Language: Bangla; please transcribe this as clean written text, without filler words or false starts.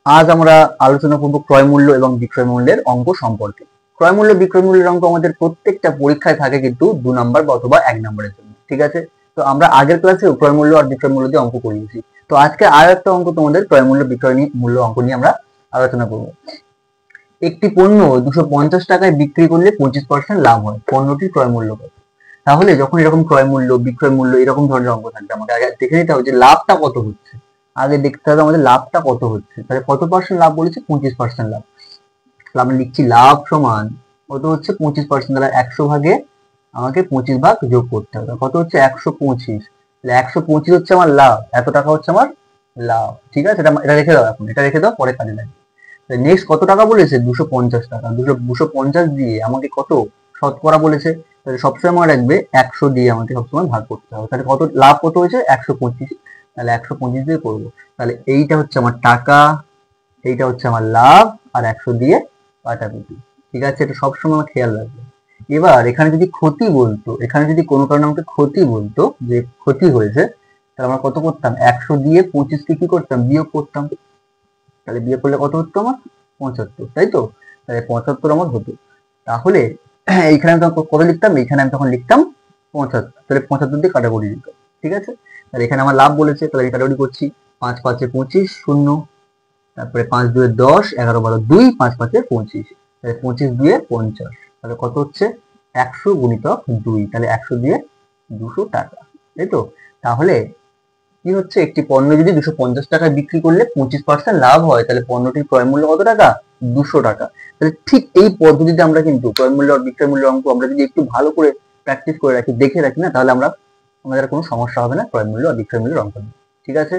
আজ আমরা আলোচনা করব ক্রয় মূল্য এবং বিক্রয় মূল্যের অঙ্ক সম্পর্কে। ক্রয় মূল্য বিক্রয় মূল্যের অঙ্ক আমাদের প্রত্যেকটা পরীক্ষায় থাকে কিন্তু 2 নাম্বার অথবা 1 নাম্বারের জন্য, ঠিক আছে? তো আমরা আগের ক্লাসে ক্রয় মূল্য আর বিক্রয় মূল্য দিয়ে অঙ্ক করিয়েছি। তো আজকে আর একটা অঙ্ক তোমাদের ক্রয় মূল্য বিক্রয় মূল্য অঙ্ক নিয়ে আমরা আলোচনা করব। একটি পণ্য 250 টাকায় বিক্রি করলে 25% লাভ হয়, পণ্যটির ক্রয় মূল্য কত? তাহলে যখন এরকম ক্রয় মূল্য বিক্রয় মূল্য এরকম ধরনের অঙ্ক থাকবে, আমাদের আগে দেখে নিতে হবে যে লাভটা কত হচ্ছে। আগে দেখতে হবে আমাদের লাভটা কত হচ্ছে। তাহলে কত পার্সেন্ট লাভ বলেছে? 25% লাভ। তাহলে আমরা লিখছি লাভ সমান কত হচ্ছে? 25%। তাহলে 100 ভাগে আমাকে 25 ভাগ যোগ করতে হবে। কত হচ্ছে? 125। তাহলে 125 হচ্ছে আমার লাভ, এত টাকা হচ্ছে আমার লাভ, ঠিক আছে? এটা রেখে দাও, এখন এটা রেখে দাও, পরে কাজে লাগবে। নেক্সট কত টাকা বলেছে? 250 টাকা। 250 দিয়ে আমাকে কত শতকরা বলেছে? তাহলে সবসময় মনে রাখবে 100 দিয়ে আমাকে সবসময় ভাগ করতে হবে। তাহলে কত লাভ কত হয়েছে? 125। তাহলে 125 দিয়ে করবো। তাহলে এইটা হচ্ছে আমার টাকা, এইটা হচ্ছে আমার লাভ, আর 100 দিয়ে কাটাকুটি, ঠিক আছে? এটা সবসময় আমার খেয়াল রাখবে। এবার এখানে যদি ক্ষতি বলতো, এখানে যদি কোনো কারণে আমাকে ক্ষতি বলতো যে ক্ষতি হয়েছে, তাহলে আমরা কত করতাম? 100 দিয়ে 25 কে কি করতাম? বিয়োগ করতাম। তাহলে বিয়োগ করলে কত হতো আমার? 75, তাই তো? তাহলে 75 আমার হতো। তাহলে এইখানে আমি তখন কত লিখতাম? এইখানে আমি তখন লিখতাম 75। তাহলে 75 দিয়ে কাটাকুটি দিত, ঠিক আছে? তাহলে এখানে আমার লাভ বলেছে, তাহলে আমি কাটাকুটি করছি। 5 5 এ 25 শূন্য, তারপরে 5 2 এ 10, 11 12 2, 5 5 এ 25, তাহলে 25 2 এ 50। তাহলে কত হচ্ছে? 100 গুণিতক 2, তাহলে 100 দিয়ে 200 টাকা, তাই তো? তাহলে কি হচ্ছে? একটি পণ্য যদি 250 টাকায় বিক্রি করলে 25% লাভ হয়, তাহলে পণ্যটির ক্রয় মূল্য কত টাকা? 200 টাকা। তাহলে ঠিক এই পদ্ধতিতে আমরা কিন্তু ক্রয় মূল্য আর বিক্রয় মূল্যের অঙ্ক আমরা যদি একটু ভালো করে প্র্যাকটিস করে রাখি, দেখে রাখি না, তাহলে আমাদের কোনো সমস্যা হবে না ক্রয় মূল্য আর বিক্রয় মূল্যের অঙ্ক নিয়ে, ঠিক আছে?